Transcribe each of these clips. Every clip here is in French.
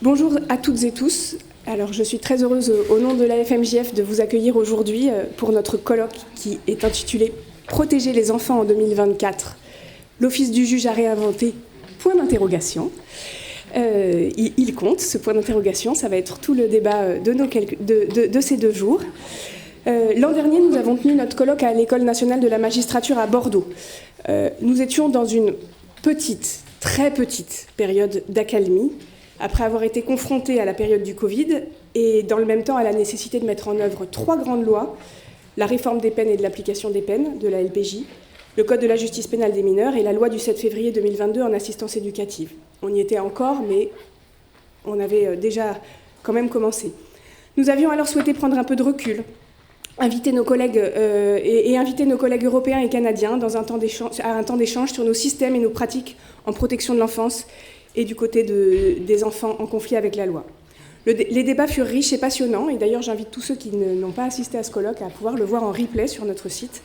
Bonjour à toutes et tous. Alors, je suis très heureuse au nom de la FMJF de vous accueillir aujourd'hui pour notre colloque qui est intitulé « Protéger les enfants en 2024. L'Office du juge a réinventé, point d'interrogation ». Il compte, ce point d'interrogation, ça va être tout le débat de ces 2 jours. L'an dernier, nous avons tenu notre colloque à l'École nationale de la magistrature à Bordeaux. Nous étions dans une petite, très petite période d'accalmie, après avoir été confrontés à la période du Covid et dans le même temps à la nécessité de mettre en œuvre 3 grandes lois, la réforme des peines et de l'application des peines, de la LPJ, le Code de la justice pénale des mineurs et la loi du 7 février 2022 en assistance éducative. On y était encore, mais on avait déjà quand même commencé. Nous avions alors souhaité prendre un peu de recul, inviter nos collègues inviter nos collègues européens et canadiens à un temps d'échange sur nos systèmes et nos pratiques en protection de l'enfance et du côté des enfants en conflit avec la loi. Les débats furent riches et passionnants, et d'ailleurs j'invite tous ceux qui n'ont pas assisté à ce colloque à pouvoir le voir en replay sur notre site,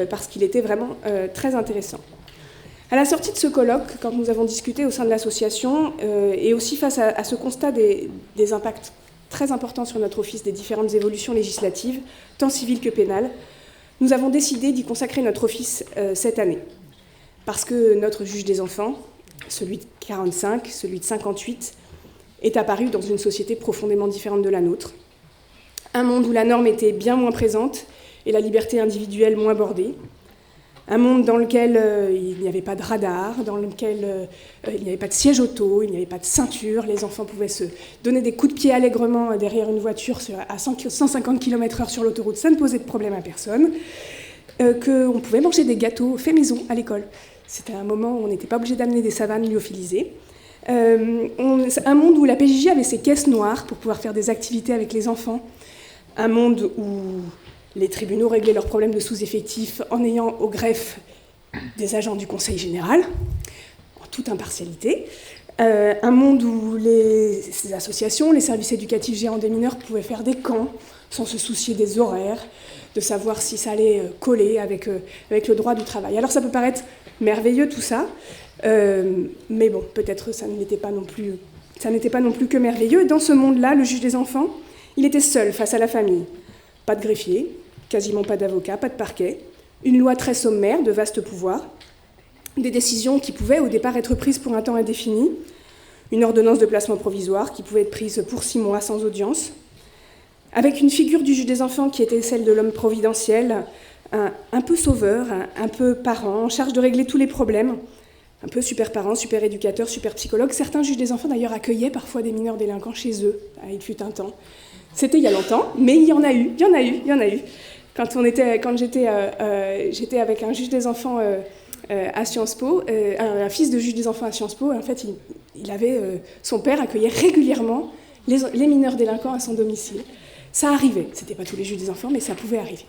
parce qu'il était vraiment très intéressant. À la sortie de ce colloque, quand nous avons discuté au sein de l'association, et aussi face à ce constat des impacts très importants sur notre office des différentes évolutions législatives, tant civiles que pénales, nous avons décidé d'y consacrer notre office cette année. Parce que notre juge des enfants, celui de 45, celui de 58, est apparu dans une société profondément différente de la nôtre. Un monde où la norme était bien moins présente et la liberté individuelle moins bordée. Un monde dans lequel il n'y avait pas de radar, dans lequel il n'y avait pas de siège auto, il n'y avait pas de ceinture, les enfants pouvaient se donner des coups de pied allègrement derrière une voiture à 150 km/h sur l'autoroute, ça ne posait de problème à personne, qu'on pouvait manger des gâteaux faits maison à l'école. C'était un moment où on n'était pas obligé d'amener des savanes lyophilisées. Un monde où la PJJ avait ses caisses noires pour pouvoir faire des activités avec les enfants. Un monde où les tribunaux réglaient leurs problèmes de sous-effectifs en ayant au greffe des agents du Conseil général, en toute impartialité. Un monde où les associations, les services éducatifs gérants des mineurs pouvaient faire des camps sans se soucier des horaires, de savoir si ça allait coller avec le droit du travail. Alors ça peut paraître merveilleux tout ça, mais bon, peut-être ça n'était pas non plus que merveilleux. Dans ce monde-là, le juge des enfants, il était seul face à la famille. Pas de greffier, quasiment pas d'avocat, pas de parquet, une loi très sommaire, de vastes pouvoirs, des décisions qui pouvaient au départ être prises pour un temps indéfini, une ordonnance de placement provisoire qui pouvait être prise pour 6 mois sans audience, avec une figure du juge des enfants qui était celle de l'homme providentiel, un peu sauveur, un peu parent, en charge de régler tous les problèmes, un peu super parent, super éducateur, super psychologue. Certains juges des enfants d'ailleurs accueillaient parfois des mineurs délinquants chez eux, il fut un temps. C'était il y a longtemps, mais il y en a eu. Quand j'étais avec un juge des enfants à Sciences Po, un fils de juge des enfants à Sciences Po, en fait, son père accueillait régulièrement les mineurs délinquants à son domicile. Ça arrivait, c'était pas tous les juges des enfants, mais ça pouvait arriver.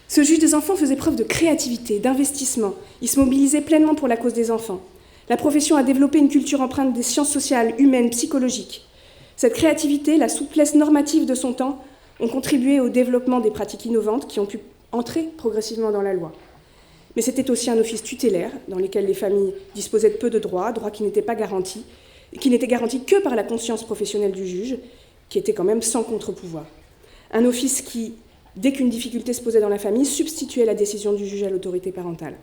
Ce juge des enfants faisait preuve de créativité, d'investissement. Il se mobilisait pleinement pour la cause des enfants. La profession a développé une culture empreinte des sciences sociales, humaines, psychologiques. Cette créativité, la souplesse normative de son temps ont contribué au développement des pratiques innovantes qui ont pu entrer progressivement dans la loi. Mais c'était aussi un office tutélaire dans lequel les familles disposaient de peu de droits qui n'étaient garantis que par la conscience professionnelle du juge, qui était quand même sans contre-pouvoir. Un office qui, dès qu'une difficulté se posait dans la famille, substituait la décision du juge à l'autorité parentale.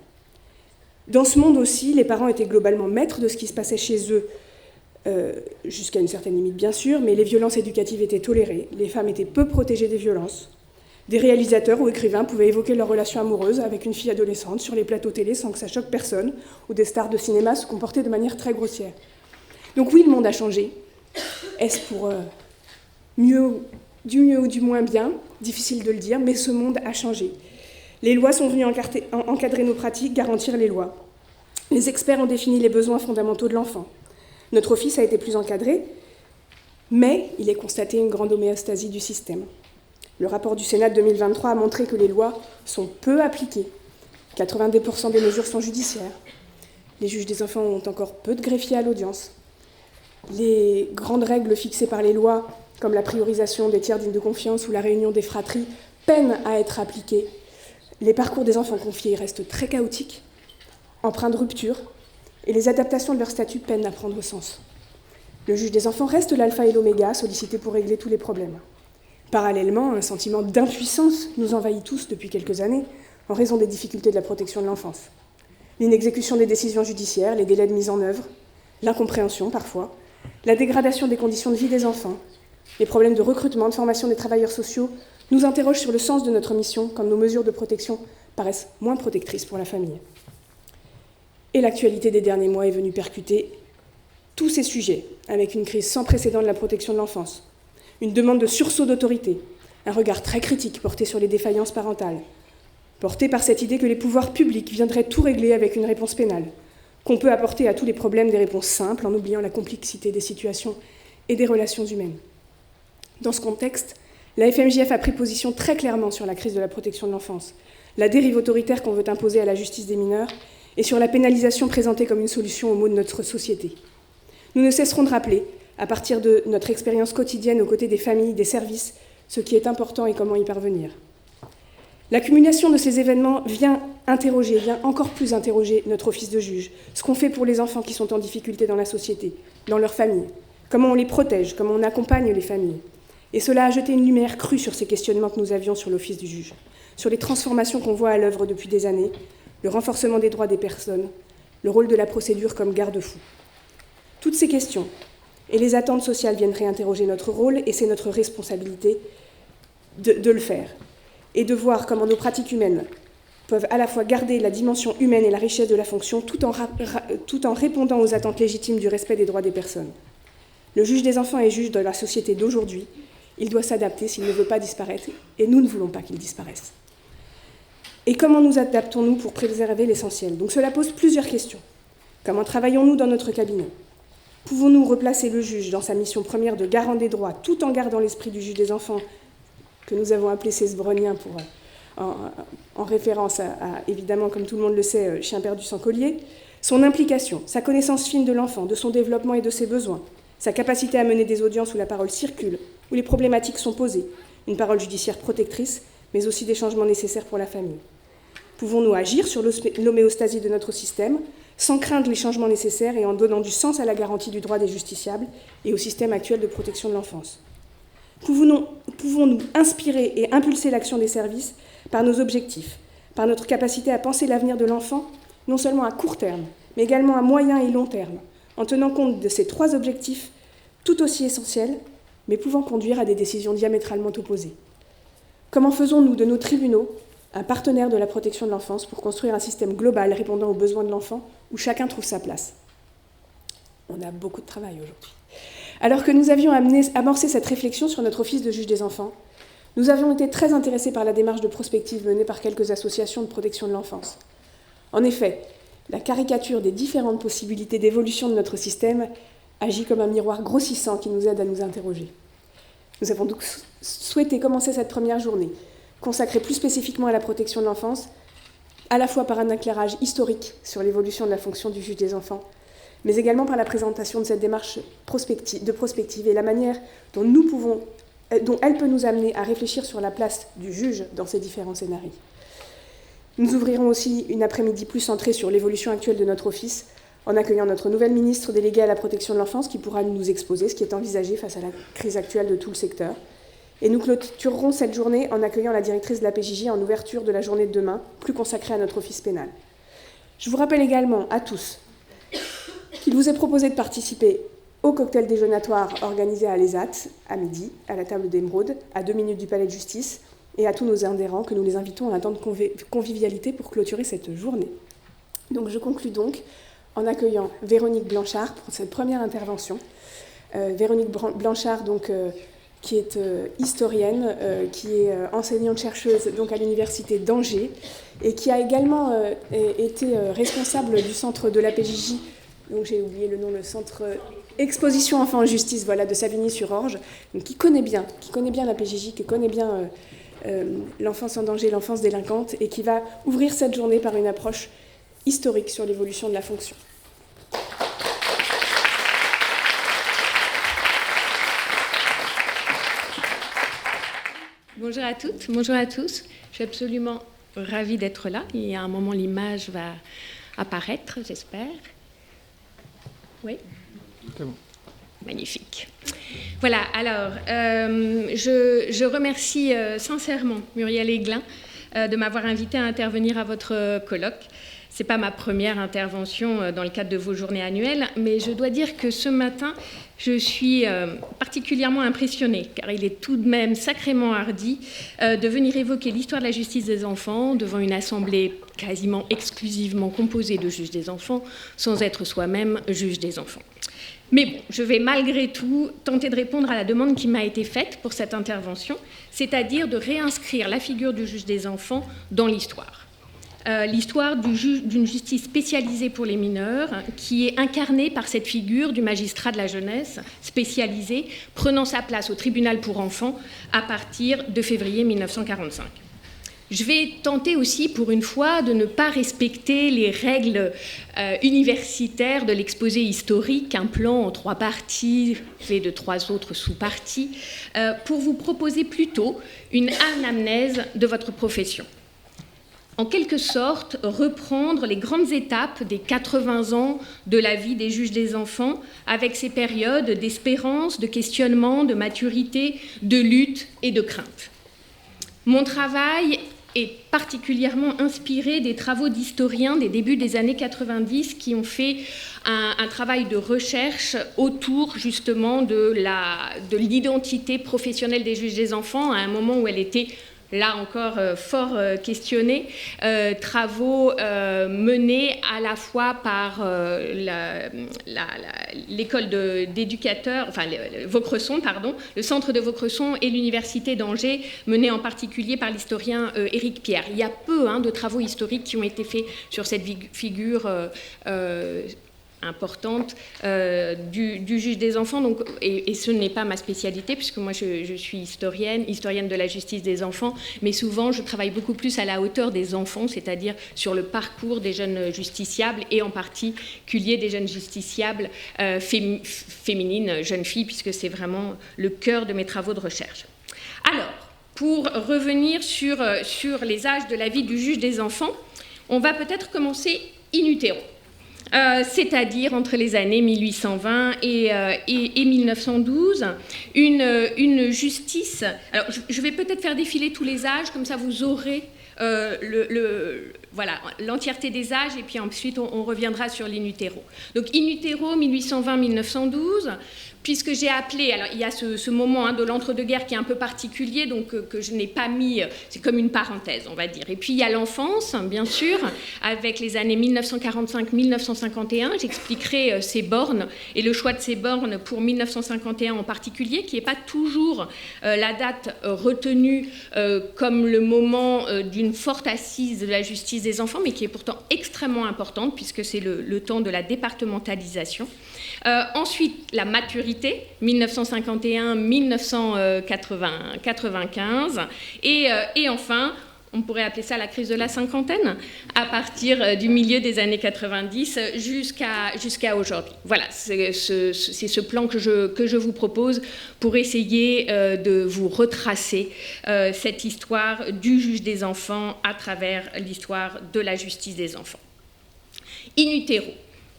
Dans ce monde aussi, les parents étaient globalement maîtres de ce qui se passait chez eux, jusqu'à une certaine limite bien sûr, mais les violences éducatives étaient tolérées, les femmes étaient peu protégées des violences. Des réalisateurs ou écrivains pouvaient évoquer leur relation amoureuse avec une fille adolescente sur les plateaux télé sans que ça choque personne, ou des stars de cinéma se comportaient de manière très grossière. Donc oui, le monde a changé. Est-ce pour du mieux ou du moins bien, difficile de le dire, mais ce monde a changé. Les lois sont venues encadrer nos pratiques, garantir les lois. Les experts ont défini les besoins fondamentaux de l'enfant. Notre office a été plus encadré, mais il est constaté une grande homéostasie du système. Le rapport du Sénat de 2023 a montré que les lois sont peu appliquées. 90% des mesures sont judiciaires. Les juges des enfants ont encore peu de greffiers à l'audience. Les grandes règles fixées par les lois, comme la priorisation des tiers dignes de confiance ou la réunion des fratries, peinent à être appliquées. Les parcours des enfants confiés restent très chaotiques, empreints de rupture, et les adaptations de leur statut peinent à prendre sens. Le juge des enfants reste l'alpha et l'oméga, sollicité pour régler tous les problèmes. Parallèlement, un sentiment d'impuissance nous envahit tous depuis quelques années, en raison des difficultés de la protection de l'enfance. L'inexécution des décisions judiciaires, les délais de mise en œuvre, l'incompréhension parfois, la dégradation des conditions de vie des enfants, les problèmes de recrutement, de formation des travailleurs sociaux nous interrogent sur le sens de notre mission quand nos mesures de protection paraissent moins protectrices pour la famille. Et l'actualité des derniers mois est venue percuter tous ces sujets, avec une crise sans précédent de la protection de l'enfance, une demande de sursaut d'autorité, un regard très critique porté sur les défaillances parentales, porté par cette idée que les pouvoirs publics viendraient tout régler avec une réponse pénale, qu'on peut apporter à tous les problèmes des réponses simples en oubliant la complexité des situations et des relations humaines. Dans ce contexte, la FMJF a pris position très clairement sur la crise de la protection de l'enfance, la dérive autoritaire qu'on veut imposer à la justice des mineurs et sur la pénalisation présentée comme une solution aux maux de notre société. Nous ne cesserons de rappeler, à partir de notre expérience quotidienne aux côtés des familles, des services, ce qui est important et comment y parvenir. L'accumulation de ces événements vient encore plus interroger notre office de juge, ce qu'on fait pour les enfants qui sont en difficulté dans la société, dans leur famille, comment on les protège, comment on accompagne les familles. Et cela a jeté une lumière crue sur ces questionnements que nous avions sur l'office du juge, sur les transformations qu'on voit à l'œuvre depuis des années, le renforcement des droits des personnes, le rôle de la procédure comme garde-fou. Toutes ces questions et les attentes sociales viennent réinterroger notre rôle et c'est notre responsabilité de le faire et de voir comment nos pratiques humaines peuvent à la fois garder la dimension humaine et la richesse de la fonction tout en répondant aux attentes légitimes du respect des droits des personnes. Le juge des enfants est juge de la société d'aujourd'hui. Il doit s'adapter s'il ne veut pas disparaître et nous ne voulons pas qu'il disparaisse. Et comment nous adaptons-nous pour préserver l'essentiel ? Donc cela pose plusieurs questions. Comment travaillons-nous dans notre cabinet ? Pouvons-nous replacer le juge dans sa mission première de garant des droits, tout en gardant l'esprit du juge des enfants, que nous avons appelé cesbronien en référence à, évidemment, comme tout le monde le sait, chien perdu sans collier, son implication, sa connaissance fine de l'enfant, de son développement et de ses besoins, sa capacité à mener des audiences où la parole circule, où les problématiques sont posées, une parole judiciaire protectrice, mais aussi des changements nécessaires pour la famille. Pouvons-nous agir sur l'homéostasie de notre système, sans craindre les changements nécessaires et en donnant du sens à la garantie du droit des justiciables et au système actuel de protection de l'enfance ? Pouvons-nous inspirer et impulser l'action des services par nos objectifs, par notre capacité à penser l'avenir de l'enfant, non seulement à court terme, mais également à moyen et long terme, en tenant compte de ces trois objectifs tout aussi essentiels, mais pouvant conduire à des décisions diamétralement opposées ? Comment faisons-nous de nos tribunaux un partenaire de la protection de l'enfance pour construire un système global répondant aux besoins de l'enfant où chacun trouve sa place ? On a beaucoup de travail aujourd'hui. Alors que nous avions amorcé cette réflexion sur notre office de juge des enfants, nous avions été très intéressés par la démarche de prospective menée par quelques associations de protection de l'enfance. En effet, la caricature des différentes possibilités d'évolution de notre système agit comme un miroir grossissant qui nous aide à nous interroger. Nous avons donc souhaité commencer cette première journée, consacrée plus spécifiquement à la protection de l'enfance, à la fois par un éclairage historique sur l'évolution de la fonction du juge des enfants, mais également par la présentation de cette démarche de prospective et la manière dont elle peut nous amener à réfléchir sur la place du juge dans ces différents scénarios. Nous ouvrirons aussi une après-midi plus centrée sur l'évolution actuelle de notre office, en accueillant notre nouvelle ministre déléguée à la protection de l'enfance qui pourra nous exposer ce qui est envisagé face à la crise actuelle de tout le secteur. Et nous clôturerons cette journée en accueillant la directrice de la PJJ en ouverture de la journée de demain, plus consacrée à notre office pénal. Je vous rappelle également à tous qu'il vous est proposé de participer au cocktail déjeunatoire organisé à l'ESAT, à midi, à la table d'Émeraude, à 2 minutes du Palais de Justice, et à tous nos adhérents que nous les invitons à un temps de convivialité pour clôturer cette journée. Donc je conclus donc en accueillant Véronique Blanchard pour cette première intervention. Véronique Blanchard, donc, qui est historienne, qui est enseignante-chercheuse donc, à l'université d'Angers, et qui a également été responsable du centre de la PJJ, donc j'ai oublié le nom, le centre Exposition Enfants en Justice, voilà, de Savigny-sur-Orge, donc qui connaît bien la PJJ, qui connaît bien l'enfance en danger, l'enfance délinquante, et qui va ouvrir cette journée par une approche historique sur l'évolution de la fonction. Bonjour à toutes, bonjour à tous. Je suis absolument ravie d'être là. Il y a un moment, l'image va apparaître, j'espère. Oui. C'est bon. Magnifique. Voilà, alors, je remercie sincèrement Muriel Aiglin de m'avoir invité à intervenir à votre colloque. Ce n'est pas ma première intervention dans le cadre de vos journées annuelles, mais je dois dire que ce matin, je suis particulièrement impressionnée, car il est tout de même sacrément hardi de venir évoquer l'histoire de la justice des enfants devant une assemblée quasiment exclusivement composée de juges des enfants, sans être soi-même juge des enfants. Mais bon, je vais malgré tout tenter de répondre à la demande qui m'a été faite pour cette intervention, c'est-à-dire de réinscrire la figure du juge des enfants dans l'histoire. L'histoire d'une justice spécialisée pour les mineurs, qui est incarnée par cette figure du magistrat de la jeunesse spécialisé, prenant sa place au tribunal pour enfants à partir de février 1945. Je vais tenter aussi, pour une fois, de ne pas respecter les règles universitaires de l'exposé historique, un plan en 3 parties, fait de 3 autres sous-parties, pour vous proposer plutôt une anamnèse de votre profession. En quelque sorte, reprendre les grandes étapes des 80 ans de la vie des juges des enfants, avec ces périodes d'espérance, de questionnement, de maturité, de lutte et de crainte. Mon travail est particulièrement inspiré des travaux d'historiens des débuts des années 90 qui ont fait un travail de recherche autour justement de l'identité professionnelle des juges des enfants à un moment où elle était là encore fort questionnés, travaux menés à la fois par l'école d'éducateurs, enfin Vaucresson, pardon, le centre de Vaucresson et l'université d'Angers, menés en particulier par l'historien Éric Pierre. Il y a peu de travaux historiques qui ont été faits sur cette figure importante du juge des enfants, donc, et ce n'est pas ma spécialité puisque moi je suis historienne de la justice des enfants, mais souvent je travaille beaucoup plus à la hauteur des enfants, c'est-à-dire sur le parcours des jeunes justiciables et en particulier des jeunes justiciables féminines, jeunes filles, puisque c'est vraiment le cœur de mes travaux de recherche. Alors, pour revenir sur les âges de la vie du juge des enfants, on va peut-être commencer in utero. C'est-à-dire entre les années 1820 et 1912, une justice... Alors, je vais peut-être faire défiler tous les âges, comme ça vous aurez voilà, l'entièreté des âges, et puis ensuite on reviendra sur l'in utero. Donc in utero, 1820-1912, puisque j'ai appelé, alors il y a ce moment de l'entre-deux-guerres qui est un peu particulier, donc que je n'ai pas mis, c'est comme une parenthèse, on va dire. Et puis il y a l'enfance, bien sûr, avec les années 1945-1951, j'expliquerai ces bornes et le choix de ces bornes pour 1951 en particulier, qui n'est pas toujours la date retenue comme le moment d'une forte assise de la justice des enfants, mais qui est pourtant extrêmement importante, puisque c'est le temps de la départementalisation. Ensuite, la maturité, 1951-1995. Et enfin, on pourrait appeler ça la crise de la cinquantaine, à partir du milieu des années 90 jusqu'à aujourd'hui. Voilà, c'est ce plan que je vous propose pour essayer de vous retracer cette histoire du juge des enfants à travers l'histoire de la justice des enfants. In utero.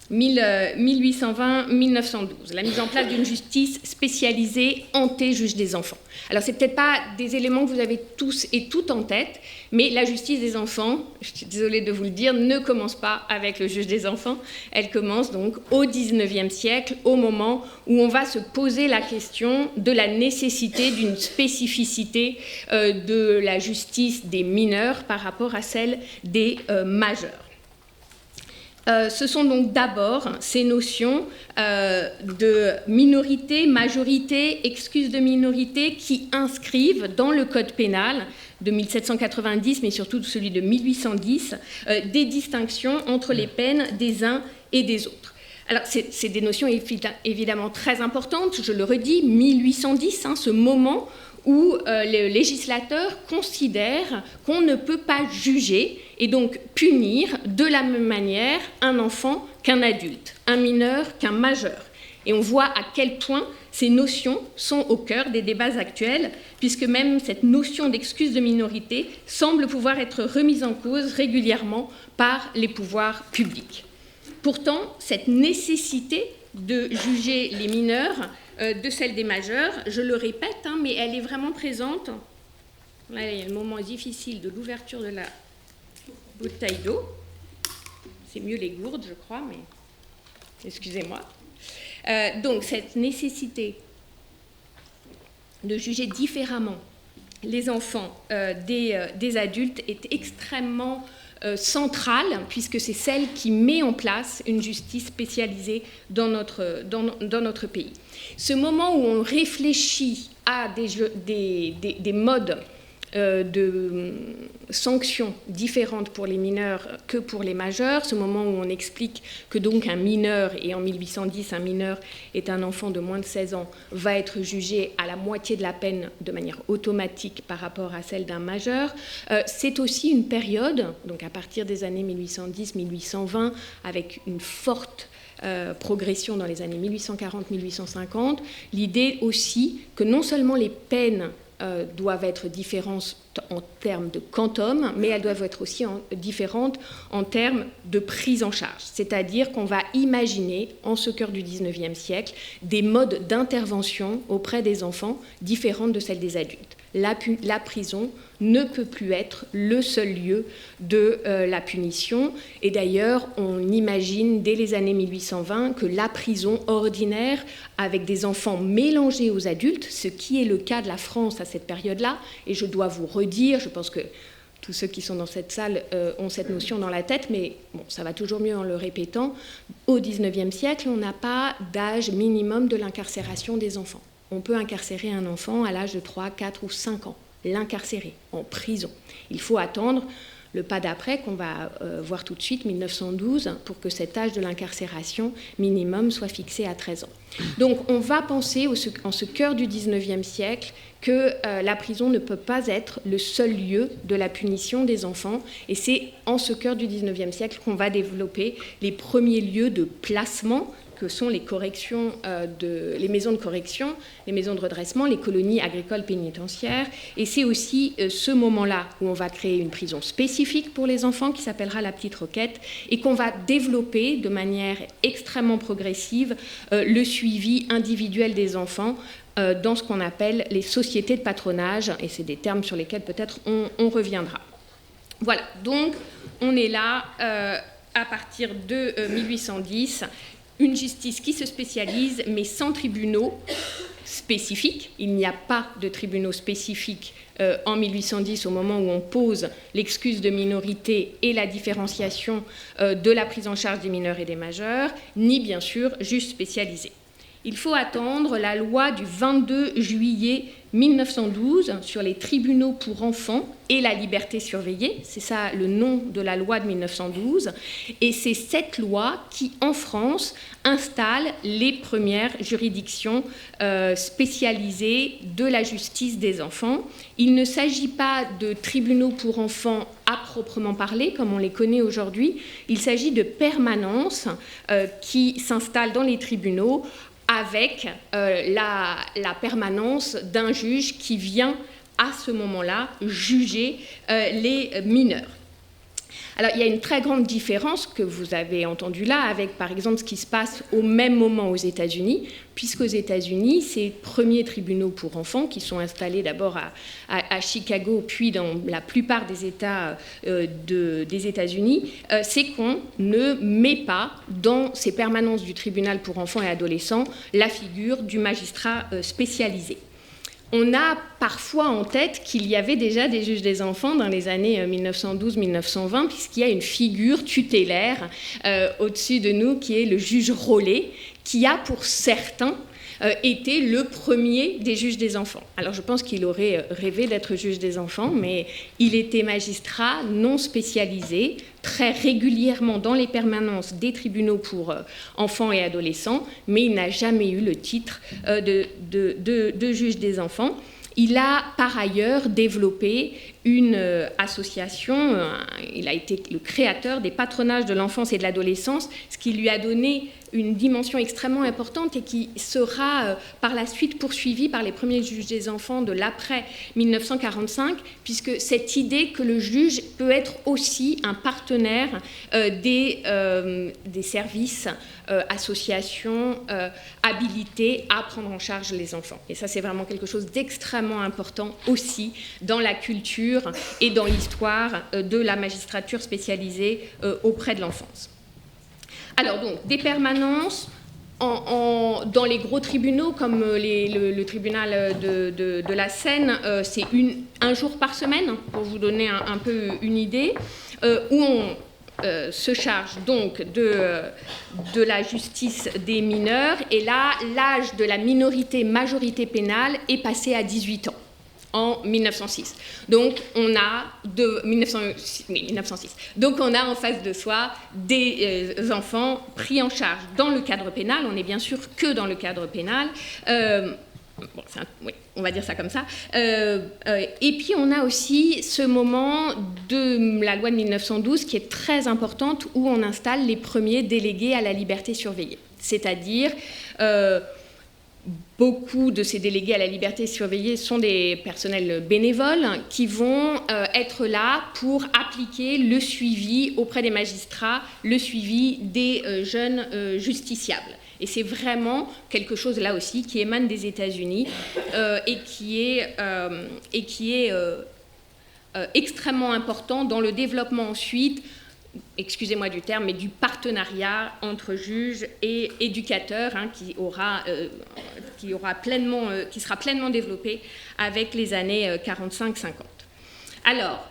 1820-1912, la mise en place d'une justice spécialisée ante-juge des enfants. Alors, ce n'est peut-être pas des éléments que vous avez tous et toutes en tête, mais la justice des enfants, je suis désolée de vous le dire, ne commence pas avec le juge des enfants. Elle commence donc au XIXe siècle, au moment où on va se poser la question de la nécessité d'une spécificité de la justice des mineurs par rapport à celle des majeurs. Ce sont donc d'abord ces notions de minorité, majorité, excuse de minorité qui inscrivent dans le code pénal de 1790, mais surtout celui de 1810, des distinctions entre les peines des uns et des autres. Alors, c'est des notions évidemment très importantes, je le redis, 1810, ce moment où le législateur considère qu'on ne peut pas juger et donc punir de la même manière un enfant qu'un adulte, un mineur qu'un majeur. Et on voit à quel point ces notions sont au cœur des débats actuels, puisque même cette notion d'excuse de minorité semble pouvoir être remise en cause régulièrement par les pouvoirs publics. Pourtant, cette nécessité de juger les mineurs de celle des majeurs. Je le répète, mais elle est vraiment présente. Là, il y a le moment difficile de l'ouverture de la bouteille d'eau. C'est mieux les gourdes, je crois, mais excusez-moi. Donc, cette nécessité de juger différemment les enfants des adultes est extrêmement centrale, puisque c'est celle qui met en place une justice spécialisée dans notre pays. Ce moment où on réfléchit à des modes de sanctions différentes pour les mineurs que pour les majeurs, ce moment où on explique que donc un mineur, et en 1810 un mineur est un enfant de moins de 16 ans, va être jugé à la moitié de la peine de manière automatique par rapport à celle d'un majeur. C'est aussi une période, donc à partir des années 1810-1820, avec une forte progression dans les années 1840-1850, l'idée aussi que non seulement les peines doivent être différentes en termes de quantum, mais elles doivent être aussi différentes en termes de prise en charge. C'est-à-dire qu'on va imaginer, en ce cœur du XIXe siècle, des modes d'intervention auprès des enfants différentes de celles des adultes. La prison ne peut plus être le seul lieu de la punition. Et d'ailleurs, on imagine dès les années 1820 que la prison ordinaire, avec des enfants mélangés aux adultes, ce qui est le cas de la France à cette période-là, et je dois vous redire, je pense que tous ceux qui sont dans cette salle ont cette notion dans la tête, mais bon, ça va toujours mieux en le répétant, au XIXe siècle, on n'a pas d'âge minimum de l'incarcération des enfants. On peut incarcérer un enfant à l'âge de 3, 4 ou 5 ans, l'incarcérer en prison. Il faut attendre le pas d'après qu'on va voir tout de suite, 1912, pour que cet âge de l'incarcération minimum soit fixé à 13 ans. Donc on va penser en ce cœur du XIXe siècle que la prison ne peut pas être le seul lieu de la punition des enfants, et c'est en ce cœur du XIXe siècle qu'on va développer les premiers lieux de placement que sont les corrections, les maisons de correction, les maisons de redressement, les colonies agricoles pénitentiaires. Et c'est aussi ce moment-là où on va créer une prison spécifique pour les enfants qui s'appellera la Petite Roquette et qu'on va développer de manière extrêmement progressive le suivi individuel des enfants dans ce qu'on appelle les sociétés de patronage. Et c'est des termes sur lesquels peut-être on reviendra. Voilà, donc on est là à partir de 1810. Une justice qui se spécialise, mais sans tribunaux spécifiques. Il n'y a pas de tribunaux spécifiques en 1810, au moment où on pose l'excuse de minorité et la différenciation de la prise en charge des mineurs et des majeurs, ni bien sûr juges spécialisés. Il faut attendre la loi du 22 juillet 1912 sur les tribunaux pour enfants et la liberté surveillée. C'est ça le nom de la loi de 1912. Et c'est cette loi qui, en France, installe les premières juridictions spécialisées de la justice des enfants. Il ne s'agit pas de tribunaux pour enfants à proprement parler, comme on les connaît aujourd'hui. Il s'agit de permanences qui s'installent dans les tribunaux avec la permanence d'un juge qui vient à ce moment-là juger les mineurs. Alors, il y a une très grande différence que vous avez entendue là avec, par exemple, ce qui se passe au même moment aux États-Unis, puisqu'aux États-Unis, ces premiers tribunaux pour enfants, qui sont installés d'abord à Chicago, puis dans la plupart des États des États-Unis, c'est qu'on ne met pas dans ces permanences du tribunal pour enfants et adolescents la figure du magistrat spécialisé. On a parfois en tête qu'il y avait déjà des juges des enfants dans les années 1912-1920, puisqu'il y a une figure tutélaire au-dessus de nous qui est le juge Rollet, qui a pour certains été le premier des juges des enfants. Alors je pense qu'il aurait rêvé d'être juge des enfants, mais il était magistrat non spécialisé, très régulièrement dans les permanences des tribunaux pour enfants et adolescents, mais il n'a jamais eu le titre de juge des enfants. Il a par ailleurs développé une association. Il a été le créateur des patronages de l'enfance et de l'adolescence, ce qui lui a donné une dimension extrêmement importante et qui sera par la suite poursuivie par les premiers juges des enfants de l'après 1945, puisque cette idée que le juge peut être aussi un partenaire des services, associations habilitées à prendre en charge les enfants. Et ça, c'est vraiment quelque chose d'extrêmement important aussi dans la culture et dans l'histoire de la magistrature spécialisée auprès de l'enfance. Alors donc, des permanences dans les gros tribunaux, comme le tribunal de la Seine, c'est un jour par semaine, pour vous donner un peu une idée, où on se charge donc de la justice des mineurs, et là, l'âge de la majorité pénale est passé à 18 ans. En 1906. Donc, on a 1906. Donc, on a en face de soi des enfants pris en charge dans le cadre pénal. On n'est bien sûr que dans le cadre pénal. Oui, on va dire ça comme ça. Et puis, on a aussi ce moment de la loi de 1912 qui est très importante, où on installe les premiers délégués à la liberté surveillée. C'est-à-dire... beaucoup de ces délégués à la liberté surveillée sont des personnels bénévoles qui vont être là pour appliquer le suivi auprès des magistrats, le suivi des jeunes justiciables. Et c'est vraiment quelque chose, là aussi, qui émane des États-Unis et qui est extrêmement important dans le développement ensuite, excusez-moi du terme, mais du partenariat entre juges et éducateurs, qui sera pleinement développé avec les années 45-50. Alors,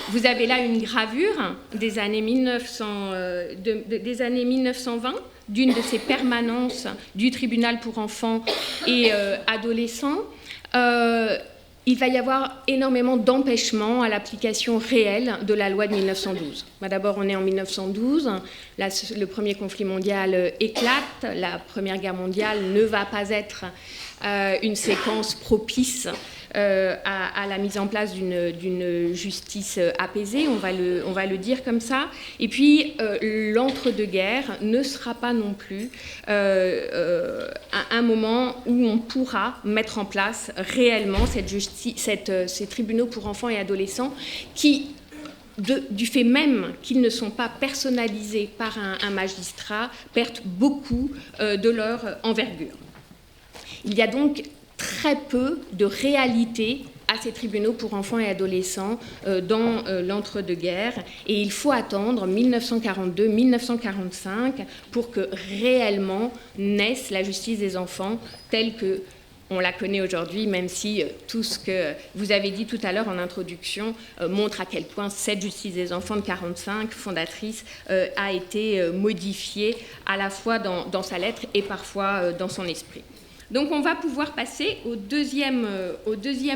vous avez là une gravure des années 1920, d'une de ces permanences du tribunal pour enfants et adolescents. Il va y avoir énormément d'empêchements à l'application réelle de la loi de 1912. D'abord, on est en 1912, le premier conflit mondial éclate, la Première Guerre mondiale ne va pas être une séquence propice à la mise en place d'une justice apaisée, on va le dire comme ça. Et puis, l'entre-deux-guerres ne sera pas non plus un moment où on pourra mettre en place réellement ces tribunaux pour enfants et adolescents qui, du fait même qu'ils ne sont pas personnalisés par un magistrat, perdent beaucoup de leur envergure. Il y a donc très peu de réalité à ces tribunaux pour enfants et adolescents dans l'entre-deux-guerres, et il faut attendre 1942-1945 pour que réellement naisse la justice des enfants telle que on la connaît aujourd'hui, même si tout ce que vous avez dit tout à l'heure en introduction montre à quel point cette justice des enfants de 1945, fondatrice, a été modifiée à la fois dans sa lettre et parfois dans son esprit. Donc on va pouvoir passer au deuxième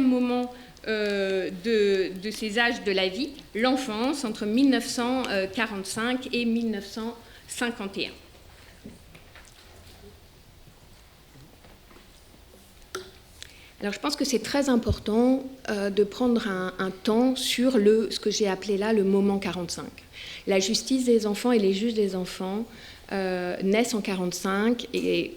moment de ces âges de la vie, l'enfance, entre 1945 et 1951. Alors je pense que c'est très important de prendre un temps sur ce que j'ai appelé là le moment 45. La justice des enfants et les juges des enfants naissent en 1945 et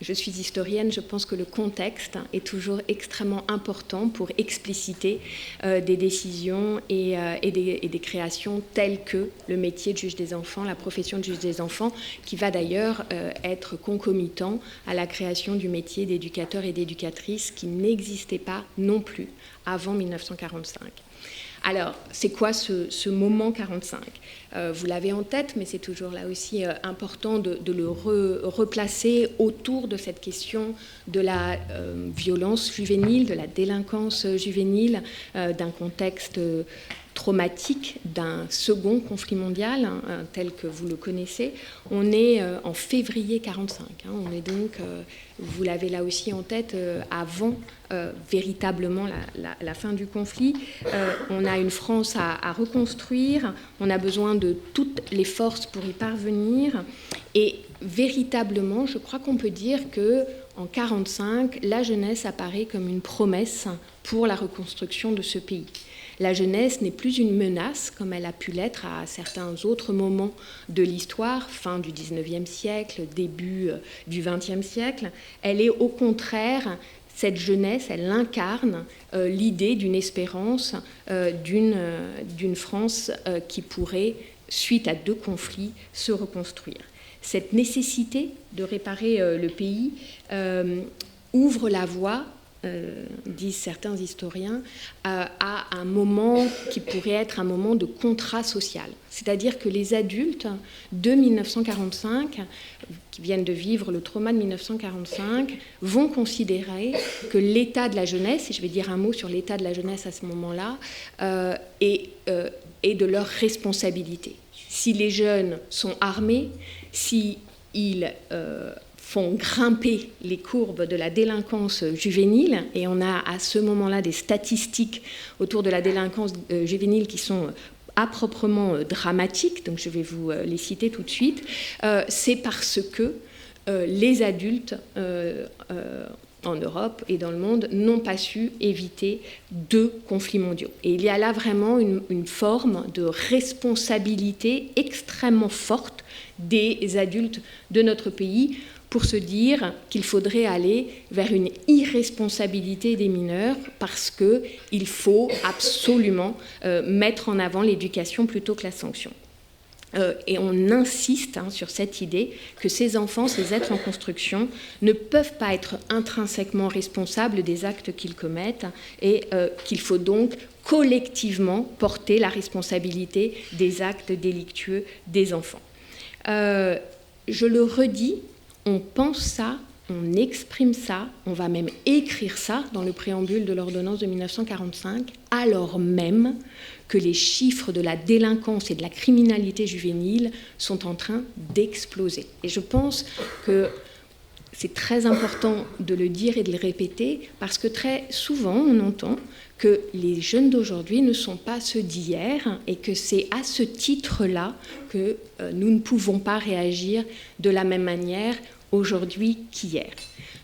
je suis historienne, je pense que le contexte est toujours extrêmement important pour expliciter des décisions et des créations telles que le métier de juge des enfants, la profession de juge des enfants, qui va d'ailleurs être concomitant à la création du métier d'éducateur et d'éducatrice qui n'existait pas non plus avant 1945. Alors, c'est quoi ce moment 45 ? Vous l'avez en tête, mais c'est toujours là aussi important de le replacer autour de cette question de la violence juvénile, de la délinquance juvénile, d'un contexte traumatique d'un second conflit mondial, tel que vous le connaissez. On est en février 1945. On est donc, vous l'avez là aussi en tête, avant véritablement la fin du conflit. On a une France à reconstruire, on a besoin de toutes les forces pour y parvenir, et véritablement, je crois qu'on peut dire que en 1945, la jeunesse apparaît comme une promesse pour la reconstruction de ce pays. La jeunesse n'est plus une menace comme elle a pu l'être à certains autres moments de l'histoire, fin du XIXe siècle, début du XXe siècle. Elle est au contraire, cette jeunesse, elle incarne l'idée d'une espérance, d'une France qui pourrait, suite à 2 conflits, se reconstruire. Cette nécessité de réparer le pays ouvre la voie, disent certains historiens, à un moment qui pourrait être un moment de contrat social. C'est-à-dire que les adultes de 1945, qui viennent de vivre le trauma de 1945, vont considérer que l'état de la jeunesse, et je vais dire un mot sur l'état de la jeunesse à ce moment-là, est de leur responsabilité. Si les jeunes sont armés, s'ils font grimper les courbes de la délinquance juvénile, et on a à ce moment-là des statistiques autour de la délinquance juvénile qui sont à proprement dramatiques, donc je vais vous les citer tout de suite, c'est parce que les adultes en Europe et dans le monde n'ont pas su éviter 2 conflits mondiaux. Et il y a là vraiment une forme de responsabilité extrêmement forte des adultes de notre pays pour se dire qu'il faudrait aller vers une irresponsabilité des mineurs parce qu'il faut absolument mettre en avant l'éducation plutôt que la sanction. Et on insiste sur cette idée que ces enfants, ces êtres en construction, ne peuvent pas être intrinsèquement responsables des actes qu'ils commettent et qu'il faut donc collectivement porter la responsabilité des actes délictueux des enfants. Je le redis, on pense ça, on exprime ça, on va même écrire ça dans le préambule de l'ordonnance de 1945, alors même que les chiffres de la délinquance et de la criminalité juvénile sont en train d'exploser. Et je pense que c'est très important de le dire et de le répéter parce que très souvent on entend que les jeunes d'aujourd'hui ne sont pas ceux d'hier et que c'est à ce titre-là que nous ne pouvons pas réagir de la même manière aujourd'hui qu'hier.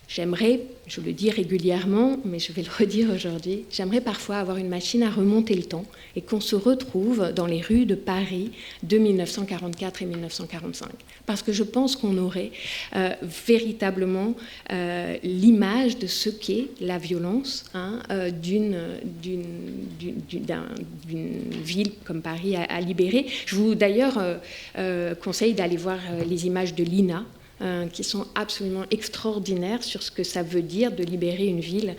J'aimerais, je le dis régulièrement, mais je vais le redire aujourd'hui, j'aimerais parfois avoir une machine à remonter le temps et qu'on se retrouve dans les rues de Paris de 1944 et 1945. Parce que je pense qu'on aurait véritablement l'image de ce qu'est la violence d'une ville comme Paris à libérer. Je vous d'ailleurs conseille d'aller voir les images de l'INA, qui sont absolument extraordinaires sur ce que ça veut dire de libérer une ville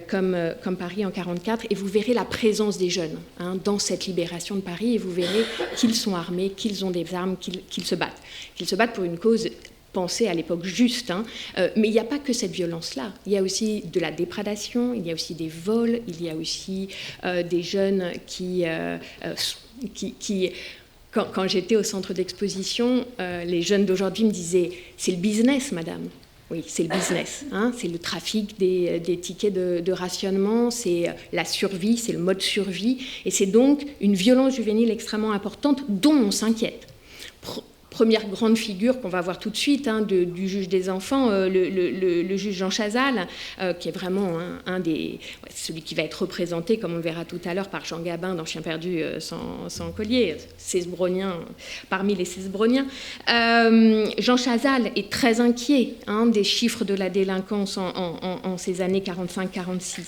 comme Paris en 1944. Et vous verrez la présence des jeunes dans cette libération de Paris et vous verrez qu'ils sont armés, qu'ils ont des armes, qu'ils se battent. Qu'ils se battent pour une cause pensée à l'époque juste. Mais il n'y a pas que cette violence-là. Il y a aussi de la déprédation, il y a aussi des vols, il y a aussi des jeunes qui Quand j'étais au centre d'exposition, les jeunes d'aujourd'hui me disaient « c'est le business, madame ». Oui, c'est le business. C'est le trafic des tickets de rationnement, c'est la survie, c'est le mode survie. Et c'est donc une violence juvénile extrêmement importante dont on s'inquiète. Première grande figure qu'on va voir tout de suite du juge des enfants, le juge Jean Chazal, qui est vraiment celui qui va être représenté, comme on le verra tout à l'heure, par Jean Gabin dans Chien perdu sans collier, Cesbronien, parmi les Cesbroniens. Jean Chazal est très inquiet des chiffres de la délinquance en ces années 45-46.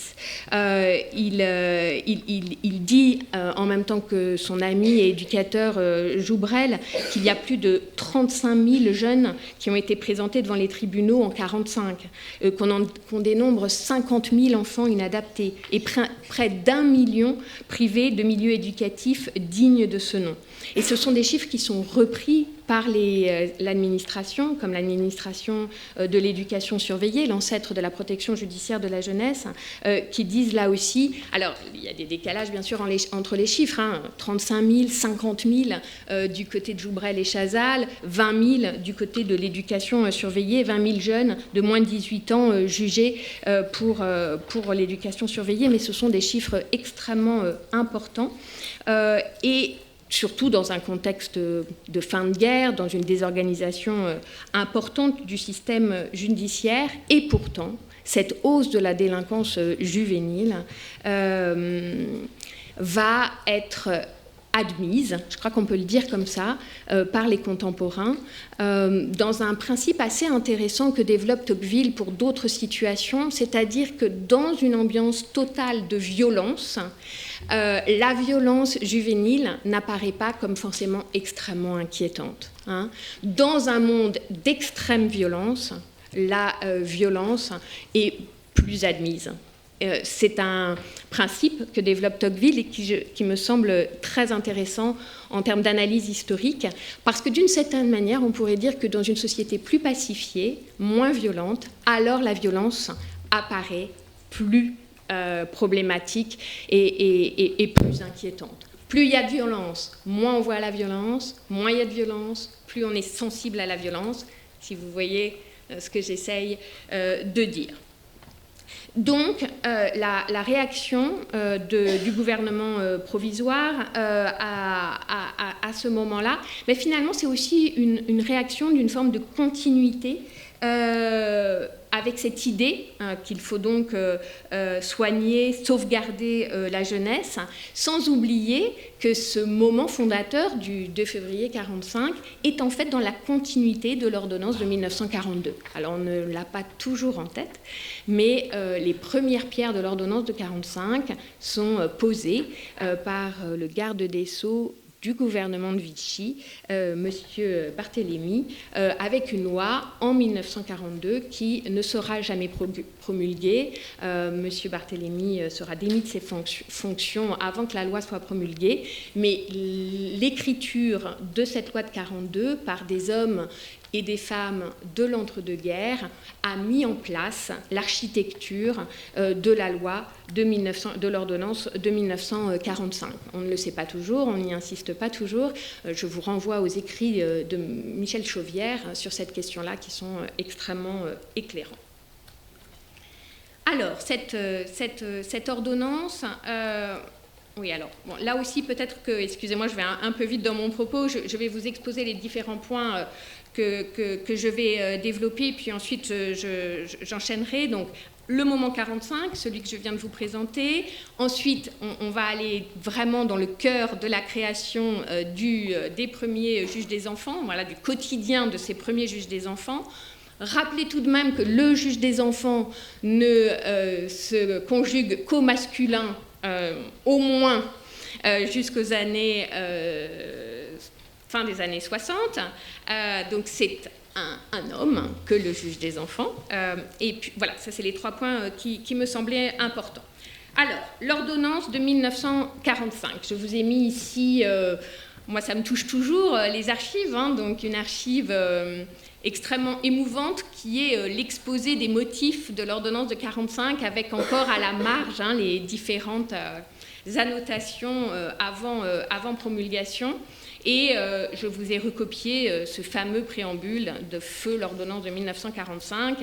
Il dit, en même temps que son ami et éducateur Joubrel, qu'il y a plus de 35 000 jeunes qui ont été présentés devant les tribunaux en 1945, qu'on dénombre 50 000 enfants inadaptés et près d'1 million privés de milieux éducatifs dignes de ce nom. Et ce sont des chiffres qui sont repris par l'administration, comme l'administration de l'éducation surveillée, l'ancêtre de la protection judiciaire de la jeunesse, qui disent là aussi, alors il y a des décalages bien sûr entre les chiffres, 35 000, 50 000 du côté de Joubrel et Chazal, 20 000 du côté de l'éducation surveillée, 20 000 jeunes de moins de 18 ans jugés pour l'éducation surveillée, mais ce sont des chiffres extrêmement importants. Et surtout dans un contexte de fin de guerre, dans une désorganisation importante du système judiciaire. Et pourtant, cette hausse de la délinquance juvénile va être admise, je crois qu'on peut le dire comme ça, par les contemporains, dans un principe assez intéressant que développe Tocqueville pour d'autres situations, c'est-à-dire que dans une ambiance totale de violence, la violence juvénile n'apparaît pas comme forcément extrêmement inquiétante. Dans un monde d'extrême violence, la violence est plus admise. C'est un principe que développe Tocqueville et qui me semble très intéressant en termes d'analyse historique, parce que d'une certaine manière, on pourrait dire que dans une société plus pacifiée, moins violente, alors la violence apparaît plus problématique et plus inquiétante. Plus il y a de violence, moins on voit la violence, moins il y a de violence, plus on est sensible à la violence, si vous voyez ce que j'essaye de dire. Donc, la réaction du gouvernement provisoire à ce moment-là, mais finalement, c'est aussi une réaction d'une forme de continuité avec cette idée qu'il faut donc soigner, sauvegarder la jeunesse, sans oublier que ce moment fondateur du 2 février 1945 est en fait dans la continuité de l'ordonnance de 1942. Alors on ne l'a pas toujours en tête, mais les premières pierres de l'ordonnance de 1945 sont posées par le garde des Sceaux du gouvernement de Vichy, Monsieur Barthélemy, avec une loi en 1942 qui ne sera jamais promulguée. Monsieur Barthélemy sera démis de ses fonctions avant que la loi soit promulguée, mais l'écriture de cette loi de 1942 par des hommes et des femmes de l'entre-deux-guerres a mis en place l'architecture de la loi de l'ordonnance de 1945. On ne le sait pas toujours, on n'y insiste pas toujours. Je vous renvoie aux écrits de Michel Chauvière sur cette question-là qui sont extrêmement éclairants. Alors, cette ordonnance... oui, alors, bon, là aussi, peut-être que, excusez-moi, je vais un peu vite dans mon propos, je vais vous exposer les différents points que je vais développer, puis ensuite j'enchaînerai. Donc, le moment 45, celui que je viens de vous présenter. Ensuite, on va aller vraiment dans le cœur de la création des premiers juges des enfants, voilà, du quotidien de ces premiers juges des enfants. Rappelez tout de même que le juge des enfants ne se conjugue qu'au masculin, au moins jusqu'aux années fin des années 60. Donc c'est un homme que le juge des enfants. Et puis voilà, ça c'est les 3 points qui me semblaient importants. Alors, l'ordonnance de 1945. Je vous ai mis ici, moi ça me touche toujours, les archives, donc une archive extrêmement émouvante qui est l'exposé des motifs de l'ordonnance de 1945 avec encore à la marge les différentes annotations avant promulgation. Et je vous ai recopié ce fameux préambule de feu l'ordonnance de 1945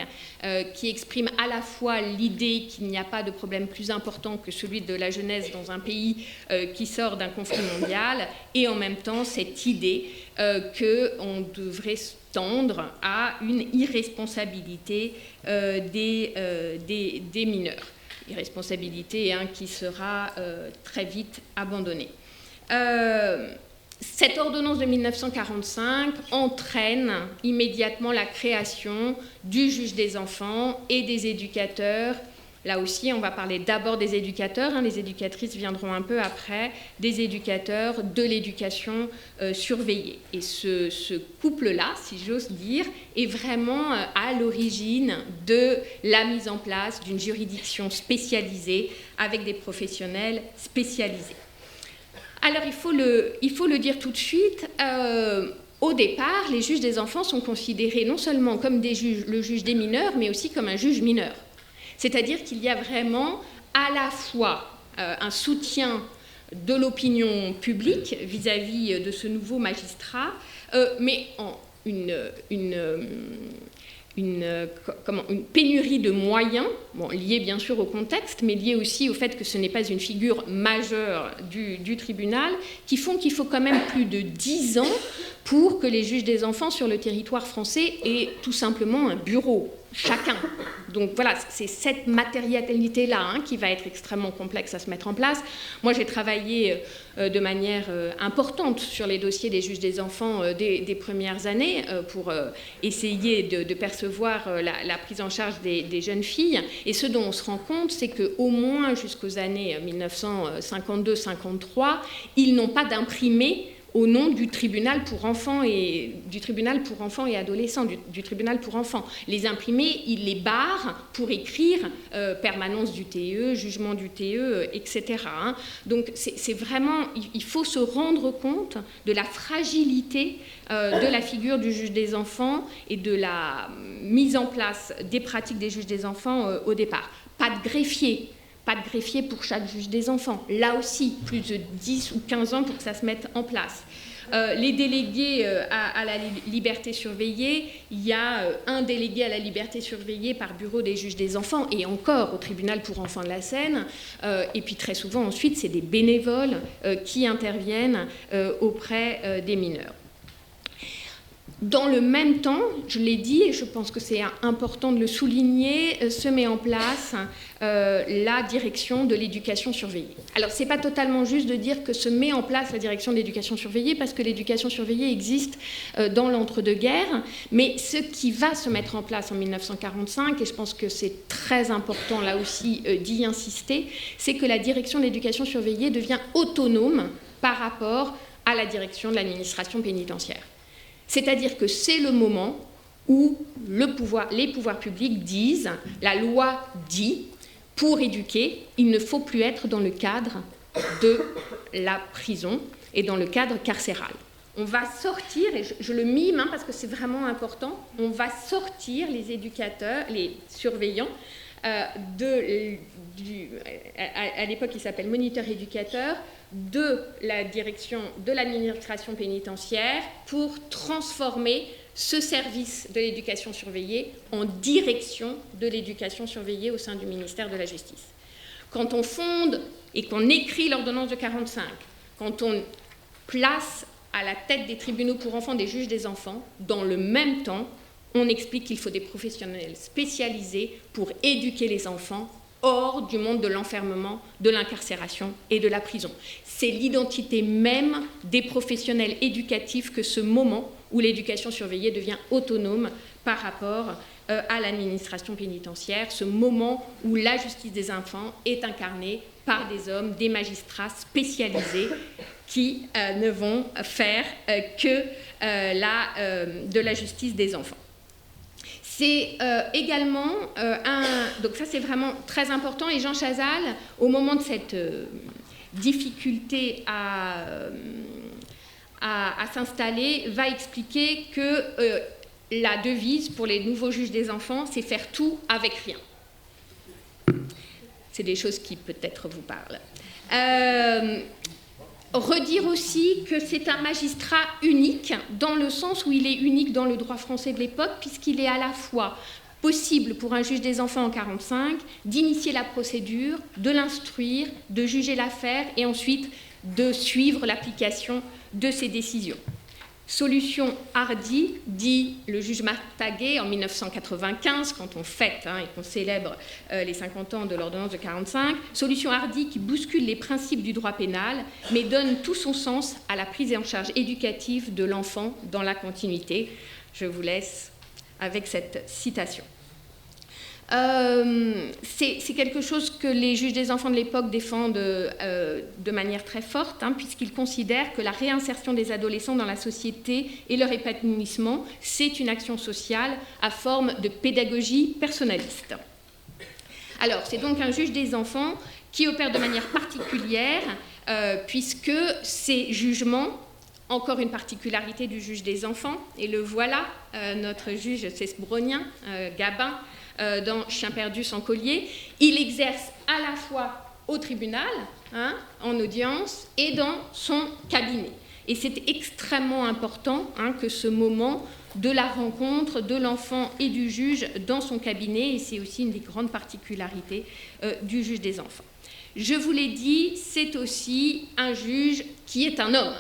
qui exprime à la fois l'idée qu'il n'y a pas de problème plus important que celui de la jeunesse dans un pays qui sort d'un conflit mondial et en même temps cette idée qu'on devrait tendre à une irresponsabilité des mineurs. Irresponsabilité qui sera très vite abandonnée. Cette ordonnance de 1945 entraîne immédiatement la création du juge des enfants et des éducateurs. Là aussi, on va parler d'abord des éducateurs, les éducatrices viendront un peu après, des éducateurs de l'éducation surveillée. Et ce couple-là, si j'ose dire, est vraiment à l'origine de la mise en place d'une juridiction spécialisée avec des professionnels spécialisés. Alors, il faut le dire tout de suite, au départ, les juges des enfants sont considérés non seulement comme le juge des mineurs, mais aussi comme un juge mineur. C'est-à-dire qu'il y a vraiment à la fois un soutien de l'opinion publique vis-à-vis de ce nouveau magistrat, mais une une pénurie de moyens, liée bien sûr au contexte, mais liée aussi au fait que ce n'est pas une figure majeure du tribunal, qui font qu'il faut quand même plus de 10 ans pour que les juges des enfants sur le territoire français aient tout simplement un bureau, chacun. Donc voilà, c'est cette matérialité-là qui va être extrêmement complexe à se mettre en place. Moi, j'ai travaillé de manière importante sur les dossiers des juges des enfants des premières années pour essayer de percevoir la prise en charge des jeunes filles. Et ce dont on se rend compte, c'est qu'au moins jusqu'aux années 1952-53, ils n'ont pas d'imprimé au nom du tribunal pour enfants et adolescents, du tribunal pour enfants. Les imprimés, ils les barrent pour écrire permanence du TE, jugement du TE, etc. Donc c'est vraiment, il faut se rendre compte de la fragilité de la figure du juge des enfants et de la mise en place des pratiques des juges des enfants au départ. Pas de greffier pour chaque juge des enfants. Là aussi, plus de 10 ou 15 ans pour que ça se mette en place. Les délégués à la liberté surveillée, il y a un délégué à la liberté surveillée par bureau des juges des enfants et encore au tribunal pour enfants de la Seine. Et puis très souvent ensuite, c'est des bénévoles qui interviennent auprès des mineurs. Dans le même temps, je l'ai dit, et je pense que c'est important de le souligner, se met en place la direction de l'éducation surveillée. Alors, ce n'est pas totalement juste de dire que se met en place la direction de l'éducation surveillée, parce que l'éducation surveillée existe dans l'entre-deux-guerres, mais ce qui va se mettre en place en 1945, et je pense que c'est très important là aussi d'y insister, c'est que la direction de l'éducation surveillée devient autonome par rapport à la direction de l'administration pénitentiaire. C'est-à-dire que c'est le moment où les pouvoirs publics disent, la loi dit, pour éduquer, il ne faut plus être dans le cadre de la prison et dans le cadre carcéral. On va sortir, et je le mime parce que c'est vraiment important, on va sortir les éducateurs, les surveillants, à l'époque il s'appelle moniteur-éducateur, de la direction de l'administration pénitentiaire pour transformer ce service de l'éducation surveillée en direction de l'éducation surveillée au sein du ministère de la Justice. Quand on fonde et qu'on écrit l'ordonnance de 1945, quand on place à la tête des tribunaux pour enfants des juges des enfants, dans le même temps, on explique qu'il faut des professionnels spécialisés pour éduquer les enfants hors du monde de l'enfermement, de l'incarcération et de la prison. C'est l'identité même des professionnels éducatifs que ce moment où l'éducation surveillée devient autonome par rapport à l'administration pénitentiaire, ce moment où la justice des enfants est incarnée par des hommes, des magistrats spécialisés qui ne vont faire que de la justice des enfants. C'est également donc ça c'est vraiment très important, et Jean Chazal, au moment de cette difficulté à s'installer, va expliquer que la devise pour les nouveaux juges des enfants, c'est faire tout avec rien. C'est des choses qui peut-être vous parlent. Redire aussi que c'est un magistrat unique, dans le sens où il est unique dans le droit français de l'époque, puisqu'il est à la fois possible pour un juge des enfants en 1945 d'initier la procédure, de l'instruire, de juger l'affaire et ensuite de suivre l'application de ses décisions. Solution hardie, dit le juge Martaguet en 1995, quand on fête et qu'on célèbre les 50 ans de l'ordonnance de 1945, solution hardie qui bouscule les principes du droit pénal, mais donne tout son sens à la prise en charge éducative de l'enfant dans la continuité. Je vous laisse avec cette citation. C'est quelque chose que les juges des enfants de l'époque défendent de manière très forte, puisqu'ils considèrent que la réinsertion des adolescents dans la société et leur épanouissement, c'est une action sociale à forme de pédagogie personnaliste. Alors, c'est donc un juge des enfants qui opère de manière particulière, puisque ces jugements, encore une particularité du juge des enfants, et le voilà, notre juge cesbronien, Gabin, dans Chien perdu sans collier, il exerce à la fois au tribunal, en audience, et dans son cabinet. Et c'est extrêmement important que ce moment de la rencontre de l'enfant et du juge dans son cabinet, et c'est aussi une des grandes particularités du juge des enfants. Je vous l'ai dit, c'est aussi un juge qui est un homme,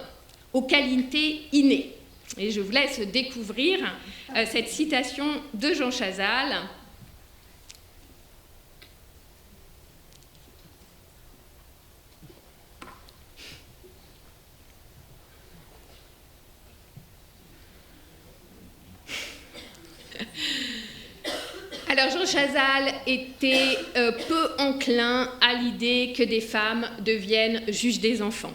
aux qualités innées. Et je vous laisse découvrir cette citation de Jean Chazal. Alors Jean Chazal était peu enclin à l'idée que des femmes deviennent juges des enfants.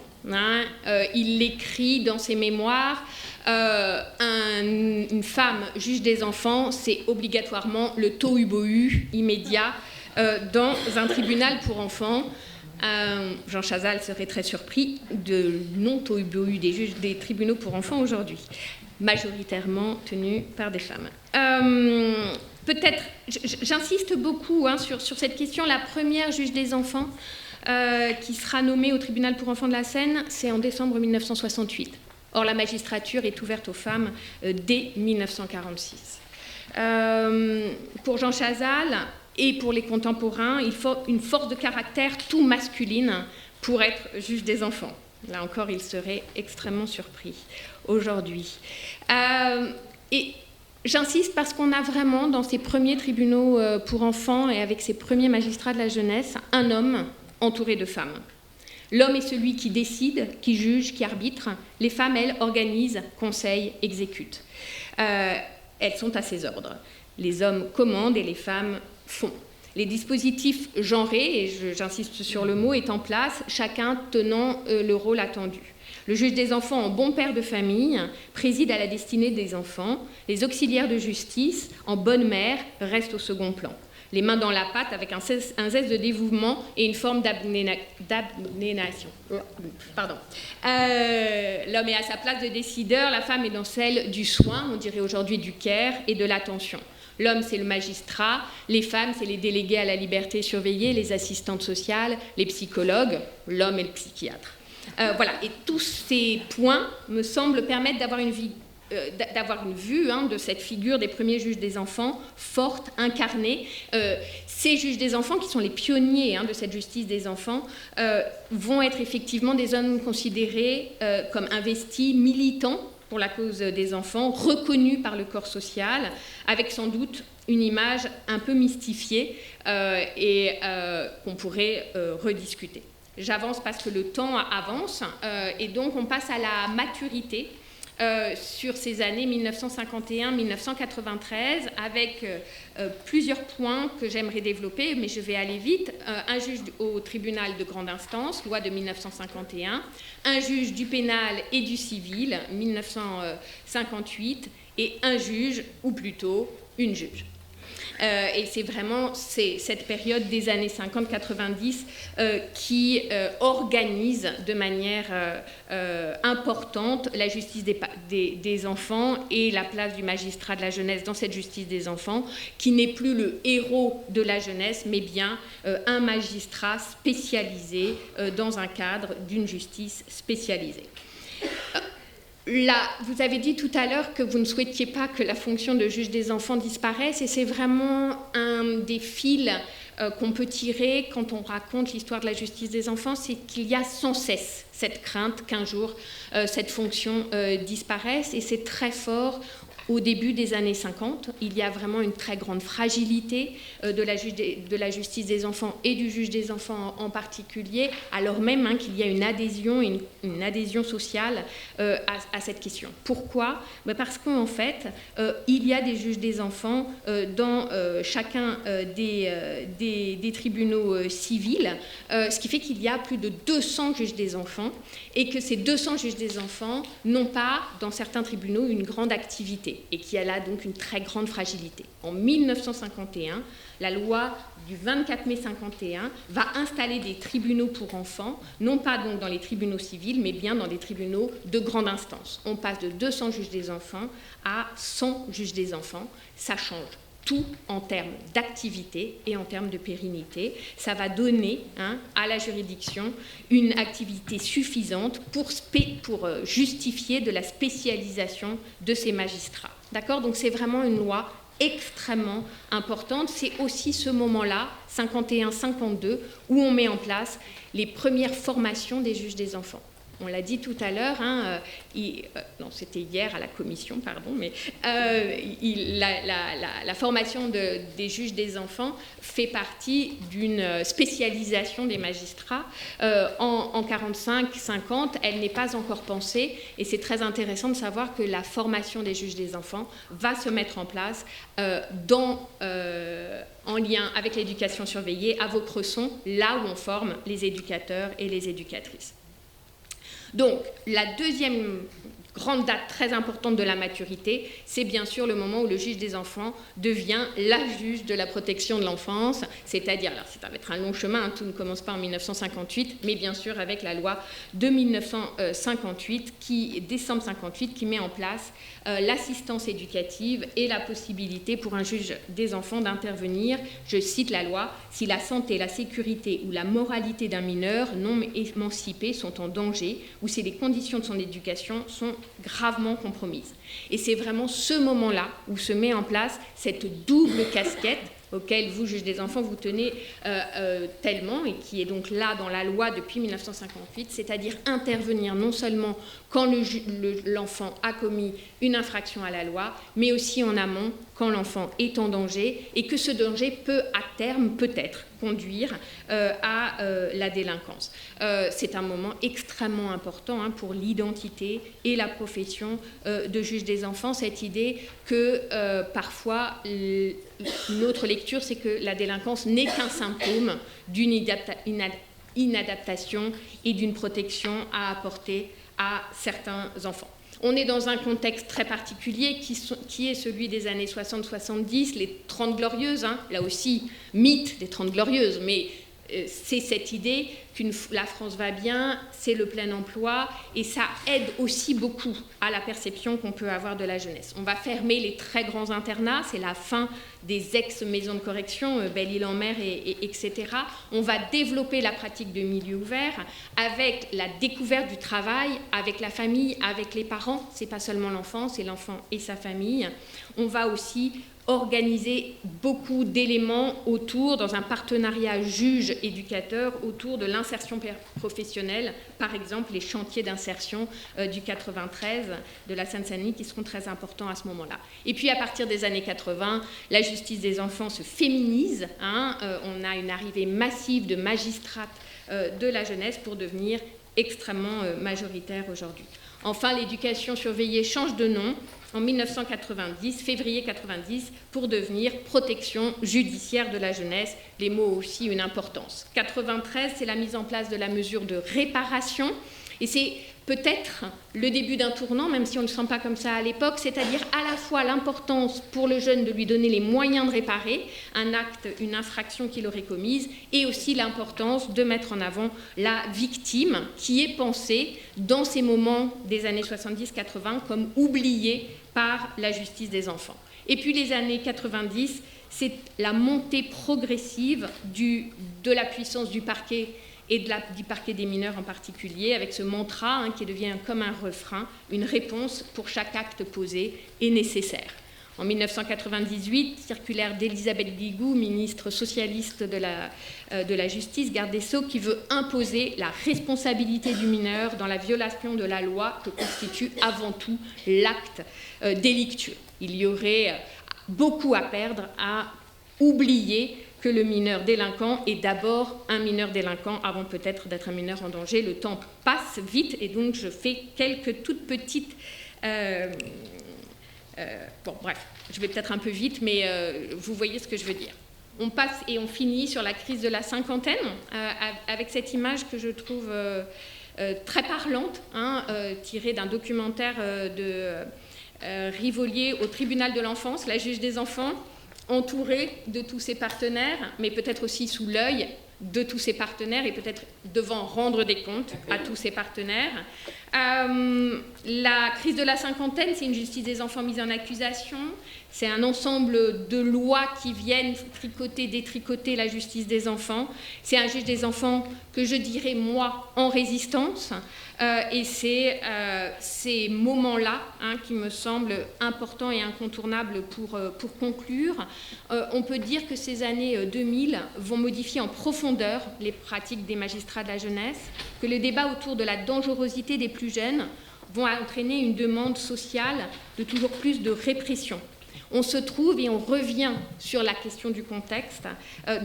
Il l'écrit dans ses mémoires, une femme juge des enfants, c'est obligatoirement le tohu-bohu immédiat dans un tribunal pour enfants. Jean Chazal serait très surpris de non-tohu-bohu des juges des tribunaux pour enfants aujourd'hui, majoritairement tenus par des femmes. Peut-être, j'insiste beaucoup sur cette question, la première juge des enfants qui sera nommée au tribunal pour enfants de la Seine, c'est en décembre 1968. Or, la magistrature est ouverte aux femmes dès 1946. Pour Jean Chazal et pour les contemporains, il faut une force de caractère tout masculine pour être juge des enfants. Là encore, il serait extrêmement surpris aujourd'hui. Et j'insiste parce qu'on a vraiment, dans ces premiers tribunaux pour enfants et avec ces premiers magistrats de la jeunesse, un homme entouré de femmes. L'homme est celui qui décide, qui juge, qui arbitre. Les femmes, elles, organisent, conseillent, exécutent. Elles sont à ses ordres. Les hommes commandent et les femmes font. Les dispositifs genrés, et j'insiste sur le mot, est en place, chacun tenant le rôle attendu. Le juge des enfants, en bon père de famille, préside à la destinée des enfants. Les auxiliaires de justice, en bonne mère, restent au second plan. Les mains dans la pâte, avec un zeste de dévouement et une forme d'abnégation. Pardon. L'homme est à sa place de décideur, la femme est dans celle du soin, on dirait aujourd'hui du care et de l'attention. L'homme, c'est le magistrat, les femmes, c'est les délégués à la liberté surveillée, les assistantes sociales, les psychologues, l'homme est le psychiatre. Voilà, et tous ces points me semblent permettre d'avoir une vue de cette figure des premiers juges des enfants, forte, incarnée. Ces juges des enfants, qui sont les pionniers de cette justice des enfants, vont être effectivement des hommes considérés comme investis, militants pour la cause des enfants, reconnus par le corps social, avec sans doute une image un peu mystifiée et qu'on pourrait rediscuter. J'avance parce que le temps avance et donc on passe à la maturité sur ces années 1951-1993 avec plusieurs points que j'aimerais développer, mais je vais aller vite. Un juge au tribunal de grande instance, loi de 1951, un juge du pénal et du civil, 1958, et un juge, ou plutôt une juge. Et c'est vraiment cette période des années 50-90 qui organise de manière importante la justice des enfants et la place du magistrat de la jeunesse dans cette justice des enfants, qui n'est plus le héros de la jeunesse, mais bien un magistrat spécialisé dans un cadre d'une justice spécialisée. Là, vous avez dit tout à l'heure que vous ne souhaitiez pas que la fonction de juge des enfants disparaisse, et c'est vraiment un des fils qu'on peut tirer quand on raconte l'histoire de la justice des enfants, c'est qu'il y a sans cesse cette crainte qu'un jour cette fonction disparaisse, et c'est très fort. Au début des années 50, il y a vraiment une très grande fragilité de la justice des enfants et du juge des enfants en particulier, alors même qu'il y a une adhésion sociale à cette question. Pourquoi ? Parce qu'en fait, il y a des juges des enfants dans chacun des tribunaux civils, ce qui fait qu'il y a plus de 200 juges des enfants, et que ces 200 juges des enfants n'ont pas, dans certains tribunaux, une grande activité, et qui a là donc une très grande fragilité. En 1951, la loi du 24 mai 51 va installer des tribunaux pour enfants, non pas donc dans les tribunaux civils, mais bien dans des tribunaux de grande instance. On passe de 200 juges des enfants à 100 juges des enfants. Ça change tout en termes d'activité et en termes de pérennité. Ça va donner à la juridiction une activité suffisante pour justifier de la spécialisation de ces magistrats. D'accord ? Donc c'est vraiment une loi extrêmement importante. C'est aussi ce moment-là, 51-52, où on met en place les premières formations des juges des enfants. On l'a dit tout à l'heure, non, c'était hier à la commission, pardon, mais la formation des juges des enfants fait partie d'une spécialisation des magistrats. En 45-50, elle n'est pas encore pensée, et c'est très intéressant de savoir que la formation des juges des enfants va se mettre en place en lien avec l'éducation surveillée à Vaucresson, là où on forme les éducateurs et les éducatrices. Donc, la deuxième grande date très importante de la maturité, c'est bien sûr le moment où le juge des enfants devient la juge de la protection de l'enfance, c'est-à-dire, alors ça va être un long chemin, tout ne commence pas en 1958, mais bien sûr avec la loi de 1958, décembre 58, qui met en place l'assistance éducative et la possibilité pour un juge des enfants d'intervenir, je cite la loi, si la santé, la sécurité ou la moralité d'un mineur non émancipé sont en danger ou si les conditions de son éducation sont gravement compromises. Et c'est vraiment ce moment-là où se met en place cette double casquette auquel vous, juge des enfants, vous tenez tellement, et qui est donc là dans la loi depuis 1958, c'est-à-dire intervenir non seulement quand l'enfant a commis une infraction à la loi, mais aussi en amont quand l'enfant est en danger, et que ce danger peut à terme peut-être conduire à la délinquance. C'est un moment extrêmement important pour l'identité et la profession de juge des enfants, cette idée que parfois notre lecture, c'est que la délinquance n'est qu'un symptôme d'une inadaptation et d'une protection à apporter à certains enfants. On est dans un contexte très particulier qui est celui des années 60-70, les 30 Glorieuses, là aussi, mythe des 30 Glorieuses, mais c'est cette idée que la France va bien, c'est le plein emploi, et ça aide aussi beaucoup à la perception qu'on peut avoir de la jeunesse. On va fermer les très grands internats, c'est la fin des ex-maisons de correction, Belle-Île-en-Mer, etc. On va développer la pratique de milieu ouvert avec la découverte du travail, avec la famille, avec les parents. C'est pas seulement l'enfant, c'est l'enfant et sa famille. On va aussi organiser beaucoup d'éléments autour, dans un partenariat juge-éducateur, autour de l'insertion professionnelle, par exemple les chantiers d'insertion du 93 de la Seine-Saint-Denis qui seront très importants à ce moment-là. Et puis à partir des années 80, la justice des enfants se féminise, on a une arrivée massive de magistrates de la jeunesse pour devenir extrêmement majoritaire aujourd'hui. Enfin, l'éducation surveillée change de nom en 1990, février 90, pour devenir protection judiciaire de la jeunesse. Les mots ont aussi une importance. 93, c'est la mise en place de la mesure de réparation, et c'est peut-être le début d'un tournant, même si on ne le sent pas comme ça à l'époque, c'est-à-dire à la fois l'importance pour le jeune de lui donner les moyens de réparer un acte, une infraction qu'il aurait commise, et aussi l'importance de mettre en avant la victime qui est pensée dans ces moments des années 70-80 comme oubliée par la justice des enfants. Et puis les années 90, c'est la montée progressive de la puissance du parquet et du parquet des mineurs en particulier, avec ce mantra qui devient comme un refrain, une réponse pour chaque acte posé est nécessaire. En 1998, circulaire d'Elisabeth Guigou, ministre socialiste de la Justice, garde des Sceaux, qui veut imposer la responsabilité du mineur dans la violation de la loi que constitue avant tout l'acte délictueux. Il y aurait beaucoup à perdre à oublier que le mineur délinquant est d'abord un mineur délinquant avant peut-être d'être un mineur en danger. Le temps passe vite et donc je fais quelques toutes petites... bon, bref, je vais peut-être un peu vite, mais vous voyez ce que je veux dire. On passe et on finit sur la crise de la cinquantaine avec cette image que je trouve très parlante, tirée d'un documentaire de Rivolier au tribunal de l'enfance, la juge des enfants, entourée de tous ses partenaires, mais peut-être aussi sous l'œil de tous ses partenaires et peut-être devant rendre des comptes à tous ses partenaires. La crise de la cinquantaine, c'est une justice des enfants mise en accusation, C'est un ensemble de lois qui viennent tricoter, détricoter la justice des enfants. C'est un juge des enfants que je dirais, moi, en résistance. Et c'est ces moments-là qui me semblent importants et incontournables pour conclure. On peut dire que ces années 2000 vont modifier en profondeur les pratiques des magistrats de la jeunesse, que le débat autour de la dangerosité des plus jeunes vont entraîner une demande sociale de toujours plus de répression. On se trouve et on revient sur la question du contexte,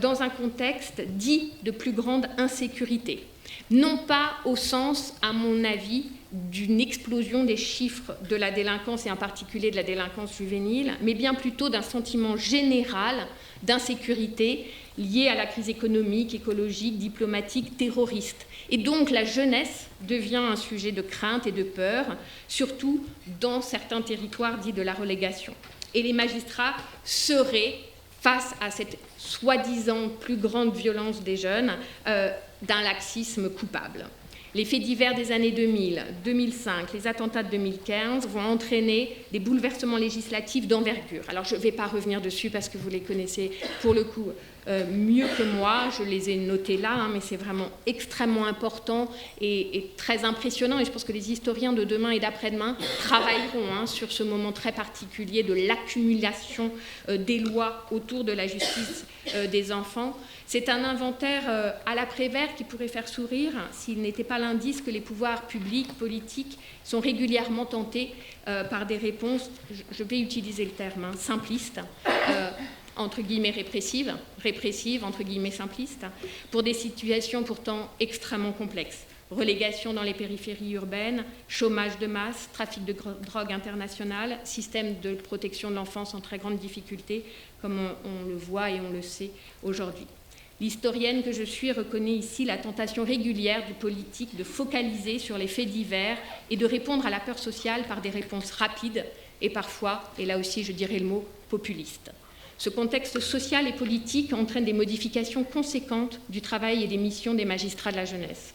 dans un contexte dit de plus grande insécurité. Non pas au sens, à mon avis, d'une explosion des chiffres de la délinquance et en particulier de la délinquance juvénile, mais bien plutôt d'un sentiment général d'insécurité lié à la crise économique, écologique, diplomatique, terroriste. Et donc la jeunesse devient un sujet de crainte et de peur, surtout dans certains territoires dits de la relégation. Et les magistrats seraient, face à cette soi-disant plus grande violence des jeunes, d'un laxisme coupable. Les faits divers des années 2000, 2005, les attentats de 2015 vont entraîner des bouleversements législatifs d'envergure. Alors je ne vais pas revenir dessus parce que vous les connaissez pour le coup mieux que moi, je les ai notés là, mais c'est vraiment extrêmement important et très impressionnant. Et je pense que les historiens de demain et d'après-demain travailleront sur ce moment très particulier de l'accumulation des lois autour de la justice des enfants. C'est un inventaire à la Prévert qui pourrait faire sourire s'il n'était pas l'indice que les pouvoirs publics, politiques sont régulièrement tentés par des réponses, je vais utiliser le terme, simplistes, entre guillemets répressives, entre guillemets simplistes, pour des situations pourtant extrêmement complexes. Relégation dans les périphéries urbaines, chômage de masse, trafic de drogue internationale, système de protection de l'enfance en très grande difficulté, comme on le voit et on le sait aujourd'hui. L'historienne que je suis reconnaît ici la tentation régulière du politique de focaliser sur les faits divers et de répondre à la peur sociale par des réponses rapides et parfois, et là aussi je dirais le mot, populistes. Ce contexte social et politique entraîne des modifications conséquentes du travail et des missions des magistrats de la jeunesse.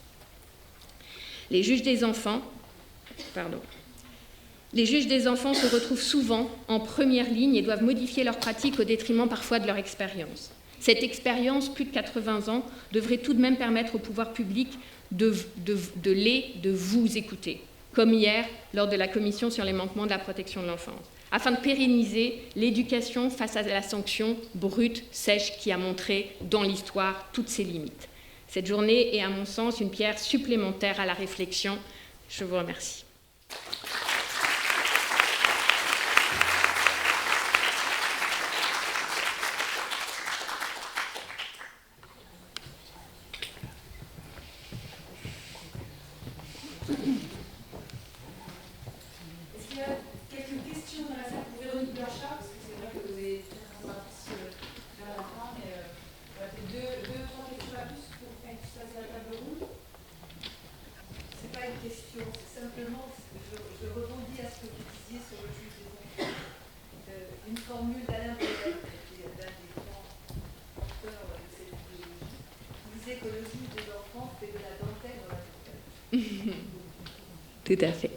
Les juges des enfants se retrouvent souvent en première ligne et doivent modifier leurs pratiques au détriment parfois de leur expérience. Cette expérience, plus de 80 ans, devrait tout de même permettre au pouvoir public de vous écouter, comme hier lors de la commission sur les manquements de la protection de l'enfance, afin de pérenniser l'éducation face à la sanction brute, sèche, qui a montré dans l'histoire toutes ses limites. Cette journée est, à mon sens, une pierre supplémentaire à la réflexion. Je vous remercie. Tout à fait.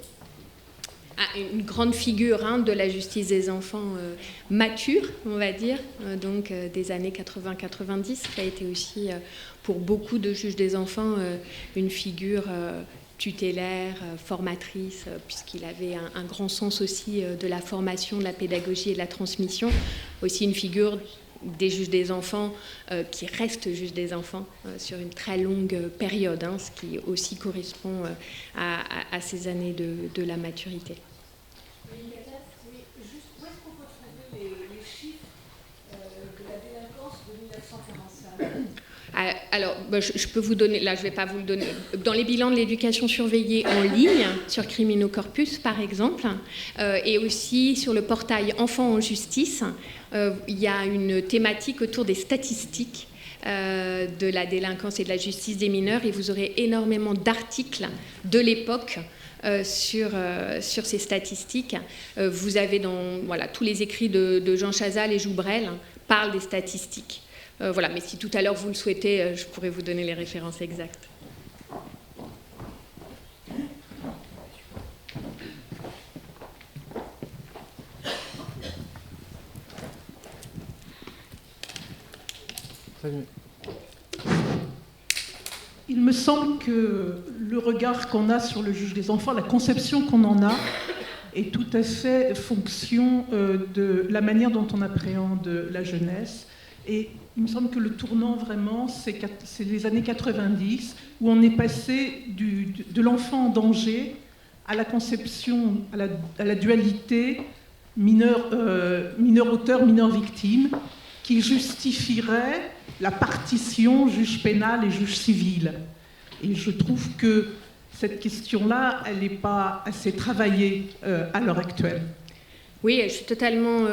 Une grande figure de la justice des enfants mature, on va dire, donc des années 80-90, qui a été aussi, pour beaucoup de juges des enfants, une figure tutélaire, formatrice, puisqu'il avait un grand sens aussi de la formation, de la pédagogie et de la transmission. Aussi une figure des juges des enfants qui restent juges des enfants sur une très longue période, ce qui aussi correspond à ces années de la maturité. Oui, juste où est-ce qu'on peut trouver les chiffres de la délinquance de 1945 ? Alors, je peux vous donner, là je ne vais pas vous le donner, dans les bilans de l'éducation surveillée en ligne, sur Criminocorpus par exemple, et aussi sur le portail Enfants en justice, il y a une thématique autour des statistiques de la délinquance et de la justice des mineurs, et vous aurez énormément d'articles de l'époque sur ces statistiques. Vous avez tous les écrits de Jean Chazal et Joubrel parlent des statistiques. Mais si tout à l'heure vous le souhaitez, je pourrais vous donner les références exactes. il me semble que le regard qu'on a sur le juge des enfants, la conception qu'on en a, est tout à fait fonction de la manière dont on appréhende la jeunesse. Et il me semble que le tournant, vraiment, c'est les années 90, où on est passé de l'enfant en danger à la conception, à la dualité mineur-auteur, mineur-victime, qui justifierait la partition juge pénal et juge civil. Et je trouve que cette question-là, elle n'est pas assez travaillée à l'heure actuelle. Oui, je suis totalement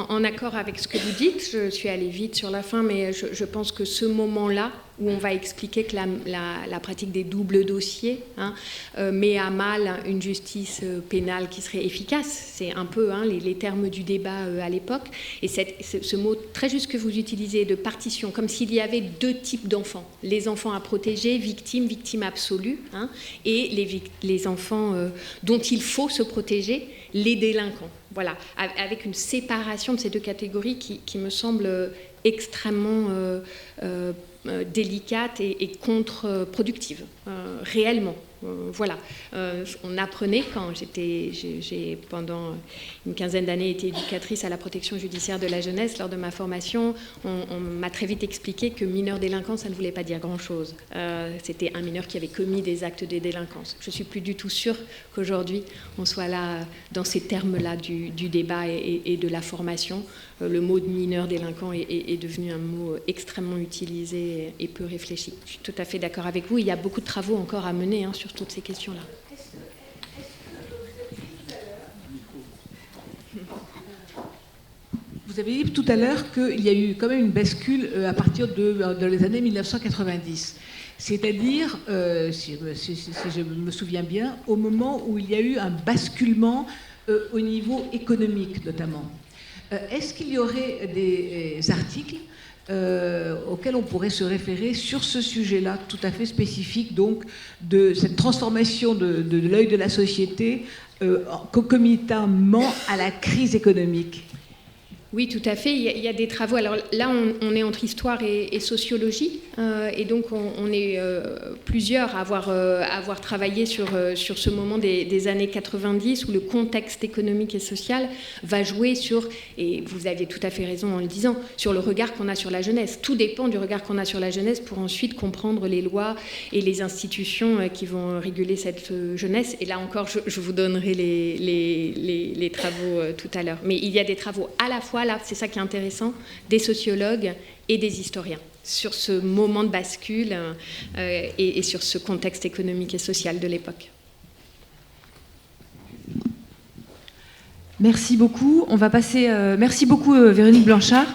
en accord avec ce que vous dites. Je suis allée vite sur la fin, mais je pense que ce moment-là, où on va expliquer que la pratique des doubles dossiers met à mal une justice pénale qui serait efficace. C'est un peu les termes du débat à l'époque. Et ce mot très juste que vous utilisez de partition, comme s'il y avait deux types d'enfants. Les enfants à protéger, victimes absolues, et les enfants dont il faut se protéger, les délinquants. Voilà, avec une séparation de ces deux catégories qui me semble extrêmement délicate et contre-productive, réellement. Voilà. On apprenait, quand j'ai pendant une quinzaine d'années été éducatrice à la protection judiciaire de la jeunesse, lors de ma formation, on m'a très vite expliqué que mineur délinquant, ça ne voulait pas dire grand-chose. C'était un mineur qui avait commis des actes de délinquance. Je ne suis plus du tout sûre qu'aujourd'hui, on soit là, dans ces termes-là du débat et de la formation. Le mot de mineur délinquant est devenu un mot extrêmement utilisé et peu réfléchi. Je suis tout à fait d'accord avec vous. Il y a beaucoup de travaux encore à mener sur toutes ces questions-là. Vous avez dit tout à l'heure qu'il y a eu quand même une bascule à partir de les années 1990. C'est-à-dire, si je me souviens bien, au moment où il y a eu un basculement au niveau économique notamment. Est-ce qu'il y aurait des articles auxquels on pourrait se référer sur ce sujet-là, tout à fait spécifique, donc, de cette transformation de l'œil de la société concomitamment à la crise économique? Oui, tout à fait. Il y a des travaux. Alors là, on est entre histoire et sociologie, et donc on est plusieurs à avoir travaillé sur ce moment des années 90 où le contexte économique et social va jouer sur, et vous aviez tout à fait raison en le disant, sur le regard qu'on a sur la jeunesse. Tout dépend du regard qu'on a sur la jeunesse pour ensuite comprendre les lois et les institutions qui vont réguler cette jeunesse. Et là encore, je vous donnerai les travaux tout à l'heure. Mais il y a des travaux à la fois, là, c'est ça qui est intéressant, des sociologues et des historiens sur ce moment de bascule et sur ce contexte économique et social de l'époque. Merci beaucoup. On va passer. Merci beaucoup, Véronique Blanchard.